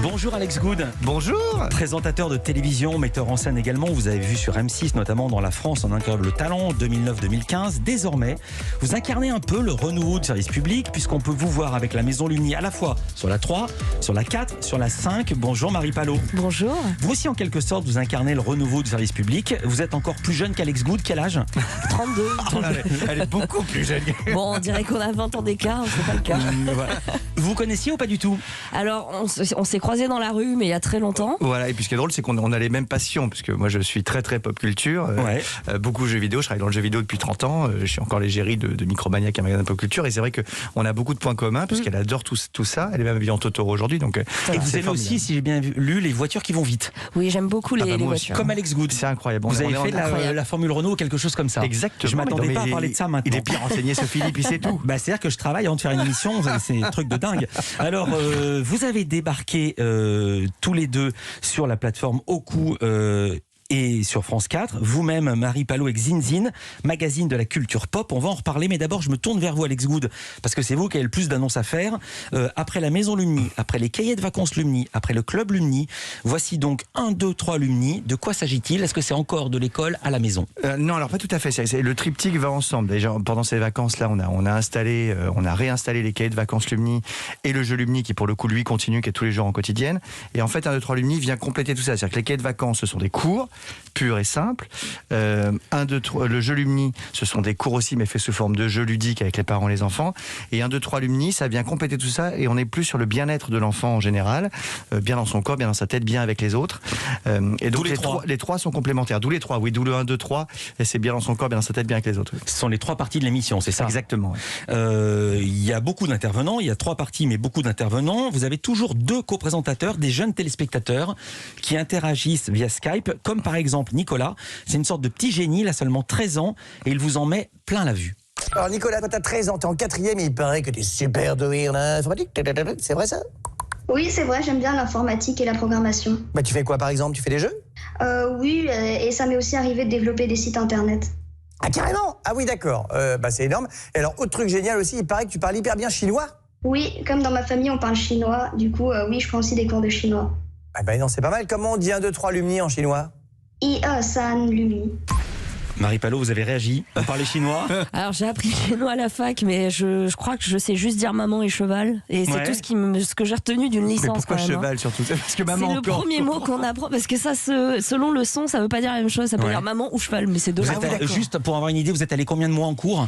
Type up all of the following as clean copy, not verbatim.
Bonjour Alex Good. Bonjour. Présentateur de télévision, metteur en scène également. Vous avez vu sur M6, notamment dans La France en incroyable talent, 2009-2015. Désormais, vous incarnez un peu le renouveau du service public, puisqu'on peut vous voir avec la Maison Lumni à la fois sur la 3, sur la 4, sur la 5. Bonjour Marie Palot. Bonjour. Vous aussi, en quelque sorte, vous incarnez le renouveau du service public. Vous êtes encore plus jeune qu'Alex Good. Quel âge? 32. Oh là, elle est beaucoup plus jeune. Bon, on dirait qu'on a 20 ans d'écart, c'est pas le cas. Voilà. Vous connaissiez ou pas du tout? Alors, on s'est croisés dans la rue, mais il y a très longtemps. Voilà, et puis ce qui est drôle, c'est qu'on a les mêmes passions, parce que moi je suis très pop culture, beaucoup jeux vidéo, je travaille dans le jeu vidéo depuis 30 ans, je suis encore l'égérie de Micromania, qui est un magasin de pop culture, et c'est vrai qu'on a beaucoup de points communs, parce qu'elle adore tout ça, elle est même habillée en Totoro aujourd'hui. Donc, et vous aimez aussi, si j'ai bien lu, les voitures qui vont vite. Oui, j'aime beaucoup les voitures. Comme Alex Good. C'est incroyable. Vous avez fait la Formule Renault ou quelque chose comme ça? Exactement. Je m'attendais pas à parler de ça maintenant. Il est bien renseigné, ce Philippe, il sait tout. C'est-à-dire que je travaille avant de faire une émission, c'est un truc de dingue. Alors, vous avez débarqué tous les deux sur la plateforme Oku et sur France 4, vous-même Marie Palot avec Zinzin, magazine de la culture pop. On va en reparler, mais d'abord je me tourne vers vous Alex Good, parce que c'est vous qui avez le plus d'annonces à faire. Après la Maison Lumni, après les cahiers de vacances Lumni, après le club Lumni, voici donc 1, 2, 3 Lumni. De quoi s'agit-il? Est-ce que c'est encore de l'école à la maison? Non, alors pas tout à fait. Le triptyque va ensemble. Déjà, pendant ces vacances-là, on a réinstallé les cahiers de vacances Lumni et le jeu Lumni qui pour le coup lui continue, qui est tous les jours en quotidienne. Et en fait, 1, 2, 3 Lumni vient compléter tout ça. C'est-à-dire que les cahiers de vacances, ce sont des cours pur et simple. 1, 2, 3, le jeu Lumni, ce sont des cours aussi, mais fait sous forme de jeux ludiques avec les parents et les enfants. Et 1, 2, 3 Lumni, ça vient compléter tout ça, et on est plus sur le bien-être de l'enfant en général, bien dans son corps, bien dans sa tête, bien avec les autres. Et donc les trois sont complémentaires. D'où les trois, oui, d'où le 1, 2, 3, et c'est bien dans son corps, bien dans sa tête, bien avec les autres. Oui. Ce sont les 3 parties de l'émission, c'est ça? Exactement. Oui. Il y a beaucoup d'intervenants, il y a 3 parties, mais beaucoup d'intervenants. Vous avez toujours 2 co-présentateurs, des jeunes téléspectateurs qui interagissent via Skype, comme par exemple Nicolas. C'est une sorte de petit génie, il a seulement 13 ans et il vous en met plein la vue. Alors Nicolas, toi t'as 13 ans, t'es en 4e et il paraît que t'es super doué en informatique. C'est vrai ça? Oui, c'est vrai, j'aime bien l'informatique et la programmation. Tu fais quoi par exemple? Tu fais des jeux? Oui, et ça m'est aussi arrivé de développer des sites internet. Ah carrément? Ah oui d'accord, c'est énorme. Et alors autre truc génial aussi, il paraît que tu parles hyper bien chinois? Oui, comme dans ma famille on parle chinois, du coup oui, je prends aussi des cours de chinois. Non, c'est pas mal. Comment on dit 1, 2, 3 Lumni en chinois? San Lumni. Marie Palot, vous avez réagi? Vous parlez chinois? Alors j'ai appris le chinois à la fac, mais je crois que je sais juste dire maman et cheval. Et c'est tout ce que j'ai retenu d'une licence. Mais pourquoi quand même, cheval surtout? Parce que maman c'est le premier mot qu'on apprend, parce que ça, selon le son, ça veut pas dire la même chose. Ça peut dire maman ou cheval, mais c'est deux. Juste pour avoir une idée, vous êtes allé combien de mois en cours?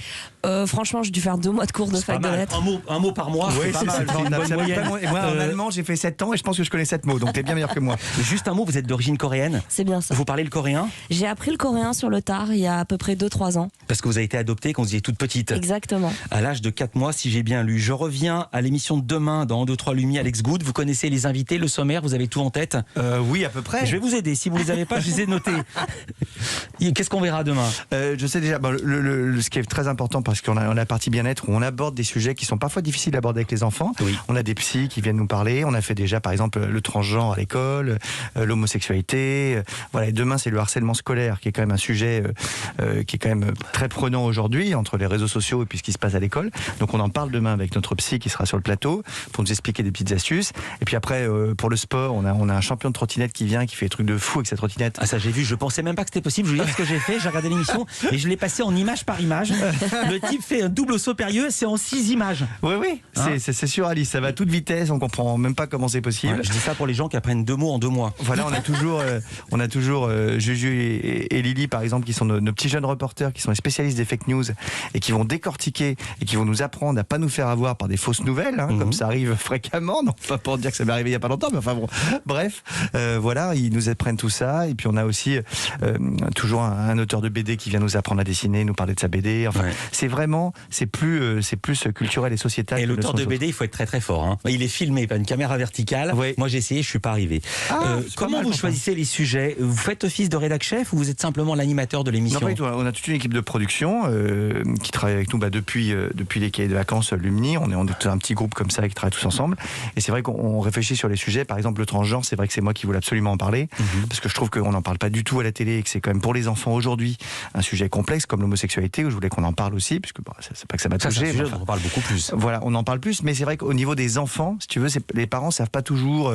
Franchement, j'ai dû faire 2 mois de cours de fac de lettres. Un mot par mois, oui, c'est pas mal. C'est une bonne moyenne. Et moi, en allemand, j'ai fait 7 ans et je pense que je connais 7 mots, donc t'es bien meilleur que moi. Juste un mot, vous êtes d'origine coréenne? C'est bien ça. Vous parlez le coréen? J'ai appris le coréen sur le tard, il y a à peu près 2-3 ans. Parce que vous avez été adoptée quand vous étiez toute petite. Exactement. À l'âge de 4 mois, si j'ai bien lu. Je reviens à l'émission de demain dans 1, 2, 3 Lumni, Alex Good. Vous connaissez les invités, le sommaire, vous avez tout en tête? Oui, à peu près. Je vais vous aider. Si vous ne les avez pas, je les ai notés. Qu'est-ce qu'on verra demain? Je sais déjà, ce qui est très important, parce qu'on a la partie bien-être où on aborde des sujets qui sont parfois difficiles à aborder avec les enfants. Oui. On a des psys qui viennent nous parler. On a fait déjà, par exemple, le transgenre à l'école, l'homosexualité. Voilà. Et demain, c'est le harcèlement scolaire, qui est quand même un sujet qui est quand même très prenant aujourd'hui, entre les réseaux sociaux et puis ce qui se passe à l'école. Donc on en parle demain avec notre psy qui sera sur le plateau pour nous expliquer des petites astuces. Et puis après, pour le sport, on a un champion de trottinette qui vient, qui fait des trucs de fou avec sa trottinette. Ah ça j'ai vu, je pensais même pas que c'était possible. Je veux dire ce que j'ai fait, j'ai regardé l'émission et je l'ai passé en image par image. Le type fait un double saut périlleux, c'est en 6 images. Oui, c'est sûr Alice, ça va à toute vitesse, on comprend même pas comment c'est possible. Ouais, je dis ça pour les gens qui apprennent 2 mots en 2 mois. Voilà, on a toujours Juju et Lily par exemple, qui sont nos petits jeunes reporters, qui sont les spécialistes des fake news et qui vont décortiquer et qui vont nous apprendre à pas nous faire avoir par des fausses nouvelles, comme ça arrive fréquemment. Non, pas pour dire que ça m'est arrivé il y a pas longtemps, mais enfin bon. Bref, voilà, ils nous apprennent tout ça. Et puis on a aussi toujours un auteur de BD qui vient nous apprendre à dessiner, nous parler de sa BD. Enfin, c'est plus culturel et sociétal. Et l'auteur de BD, il faut être très très fort. Hein. Il est filmé par une caméra verticale. Oui. Moi j'ai essayé, je suis pas arrivé. Comment vous choisissez les sujets? Vous faites office de rédac chef ou vous êtes simplement l'animateur de l'émission? l'émission? Non, pas du tout. On a toute une équipe de production qui travaille avec nous depuis les cahiers de vacances Lumni. On est un petit groupe comme ça qui travaille tous ensemble. Et c'est vrai qu'on réfléchit sur les sujets. Par exemple, le transgenre, c'est vrai que c'est moi qui voulais absolument en parler. Parce que je trouve qu'on n'en parle pas du tout à la télé et que c'est quand même pour les enfants aujourd'hui un sujet complexe comme l'homosexualité, où je voulais qu'on en parle aussi, puisque c'est pas que ça m'a touché. C'est un sujet dont on parle beaucoup plus. Voilà, on en parle plus, mais c'est vrai qu'au niveau des enfants, si tu veux, les parents savent pas toujours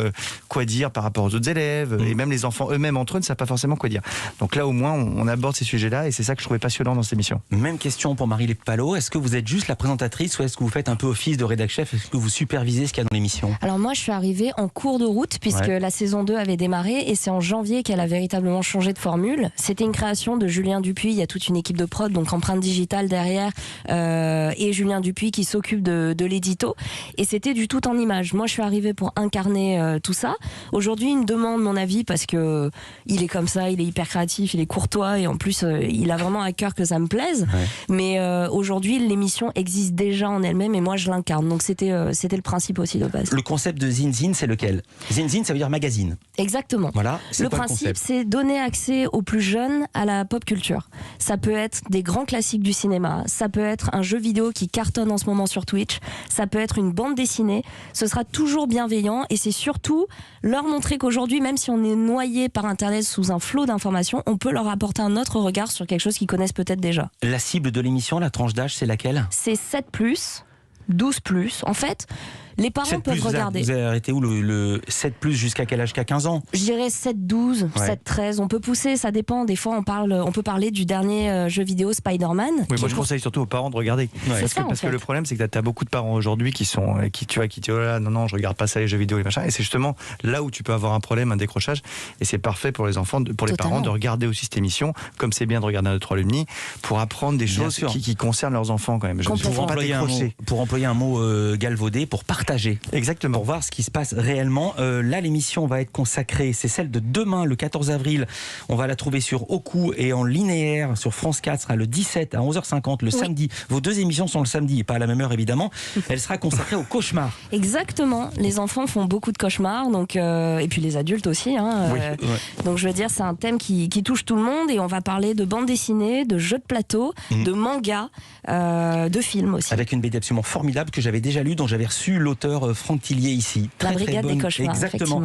quoi dire par rapport aux autres élèves, et même les enfants eux-mêmes entre eux ne savent pas forcément quoi dire. Donc là, au moins, on aborde ces sujets-là, et c'est ça que je trouvais passionnant dans cette émission. Même question pour Marie Palot. Est-ce que vous êtes juste la présentatrice ou est-ce que vous faites un peu office de rédac chef? Est-ce que vous supervisez ce qu'il y a dans l'émission? Alors moi, je suis arrivée en cours de route puisque la saison 2 avait démarré et c'est en janvier qu'elle a véritablement changé de formule. C'était une création de Julien Dupuis. Il y a toute une équipe de prod, donc Empreinte Digitale derrière, et Julien Dupuis qui s'occupe de l'édito. Et c'était du tout en images. Moi, je suis arrivée pour incarner tout ça. Aujourd'hui, il me demande mon avis parce que il est comme ça, il est hyper créatif, il est courtois et en plus, il a vraiment à cœur que ça me plaise. Ouais. Mais aujourd'hui, l'émission existe déjà en elle-même et moi, je l'incarne. Donc c'était le principe aussi de base. Le concept de Zinzin, c'est lequel? Zinzin, ça veut dire magazine. Exactement. Voilà. Le principe, c'est donner accès aux plus jeunes à la pop culture. Ça peut être des grands classiques du cinéma, ça peut être un jeu vidéo qui cartonne en ce moment sur Twitch, ça peut être une bande dessinée. Ce sera toujours bienveillant et c'est surtout leur montrer qu'aujourd'hui, même si on est noyé par Internet sous un flot d'informations, on peut leur apporter un autre regard sur quelque chose qu'ils connaissent peut-être déjà. La cible de l'émission, la tranche d'âge, c'est laquelle? C'est 7+, 12+. En fait, les parents peuvent regarder. Vous avez arrêté où le 7+ jusqu'à quel âge? Jusqu'à 15 ans? Je dirais 7-12, 7-13. On peut pousser, ça dépend. Des fois, on peut parler du dernier jeu vidéo Spider-Man. Oui, moi je conseille surtout aux parents de regarder. Parce que le problème, c'est que tu as beaucoup de parents aujourd'hui qui disent oh là, non, je regarde pas ça, les jeux vidéo, les machins. Et c'est justement là où tu peux avoir un problème, un décrochage. Et c'est parfait pour les enfants, pour les parents de regarder aussi cette émission, comme c'est bien de regarder un 2-3 Lumni, pour apprendre des choses qui concernent leurs enfants quand même. Pour employer un mot galvaudé, pour partager. Exactement. Pour voir ce qui se passe réellement. Là, l'émission va être consacrée, c'est celle de demain, le 14 avril. On va la trouver sur Oku et en linéaire sur France 4. Ce sera le 17 à 11h50 le samedi. Vos deux émissions sont le samedi et pas à la même heure évidemment. Elle sera consacrée au cauchemar. Exactement. Les enfants font beaucoup de cauchemars, donc et puis les adultes aussi. Donc je veux dire, c'est un thème qui touche tout le monde et on va parler de bande dessinée, de jeux de plateau, de manga, de films aussi. Avec une BD absolument formidable que j'avais déjà lue, dont j'avais reçu l'auteur Franck Tillier ici. La Brigade des cauchemars. Exactement.